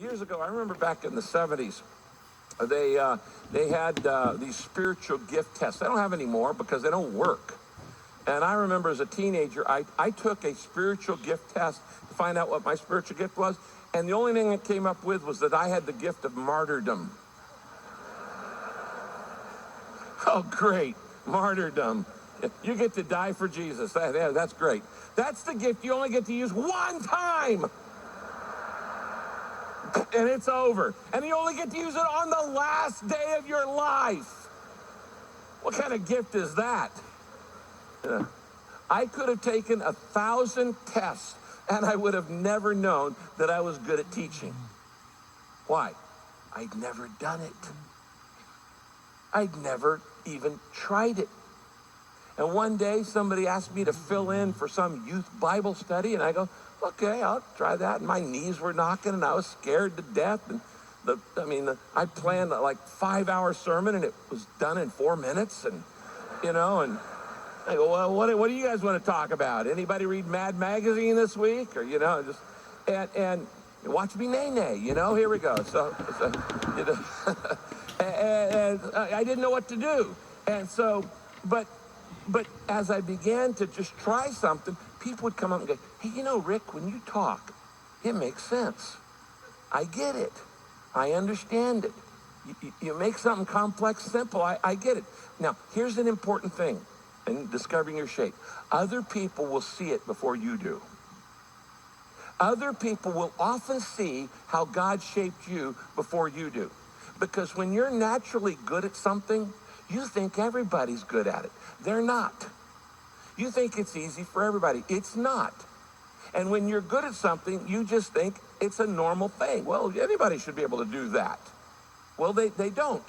Years ago, I remember back in the 70s, they had these spiritual gift tests. They don't have anymore because they don't work. And I remember as a teenager, I took a spiritual gift test to find out what my spiritual gift was. And the only thing it came up with was that I had the gift of martyrdom. Oh, great. Martyrdom. You get to die for Jesus. That's great. That's the gift you only get to use one time. And it's over. And you only get to use it on the last day of your life. What kind of gift is that? I could have taken 1,000 tests and I would have never known that I was good at teaching. Why? I'd never done it. I'd never even tried it. And one day somebody asked me to fill in for some youth Bible study, and I go, okay, I'll try that. And my knees were knocking, and I was scared to death. And I planned a 5-hour sermon, and it was done in 4 minutes. And and I go, well, what do you guys want to talk about? Anybody read Mad Magazine this week? Or and watch me nay. Here we go. So and I didn't know what to do. And so, but as I began to just try something, people would come up and go, hey, Rick, when you talk, it makes sense. I get it. I understand it. You make something complex simple. I get it. Now, here's an important thing in discovering your shape. Other people will see it before you do. Other people will often see how God shaped you before you do. Because when you're naturally good at something, you think everybody's good at it. They're not. You think it's easy for everybody. It's not. And when you're good at something, you just think it's a normal thing. Well, anybody should be able to do that. Well, they don't.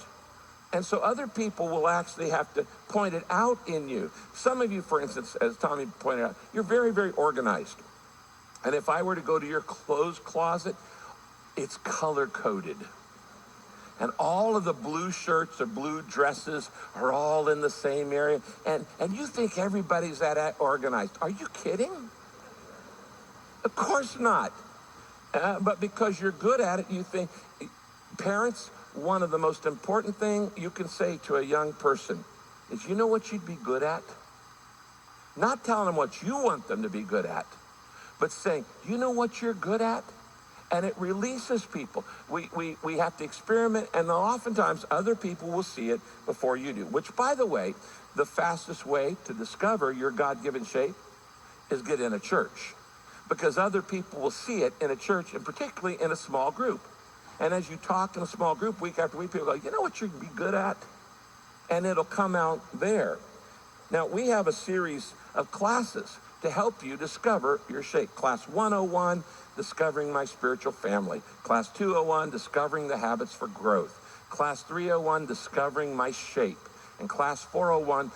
And so other people will actually have to point it out in you. Some of you, for instance, as Tommy pointed out, you're very, very organized. And if I were to go to your clothes closet, it's color-coded. And all of the blue shirts or blue dresses are all in the same area. And you think everybody's that organized. Are you kidding? Of course not. But because you're good at it, you think. Parents, one of the most important things you can say to a young person is, you know what you'd be good at? Not telling them what you want them to be good at, but saying, you know what you're good at? And it releases people. We have to experiment, and oftentimes other people will see it before you do. Which, by the way, the fastest way to discover your God-given shape is get in a church. Because other people will see it in a church, and particularly in a small group. And as you talk in a small group week after week, people go, you know what you'd be good at? And it'll come out there. Now, we have a series of classes to help you discover your shape. Class 101, Discovering My Spiritual Family. Class 201, Discovering the Habits for Growth. Class 301, Discovering My Shape. And Class 401,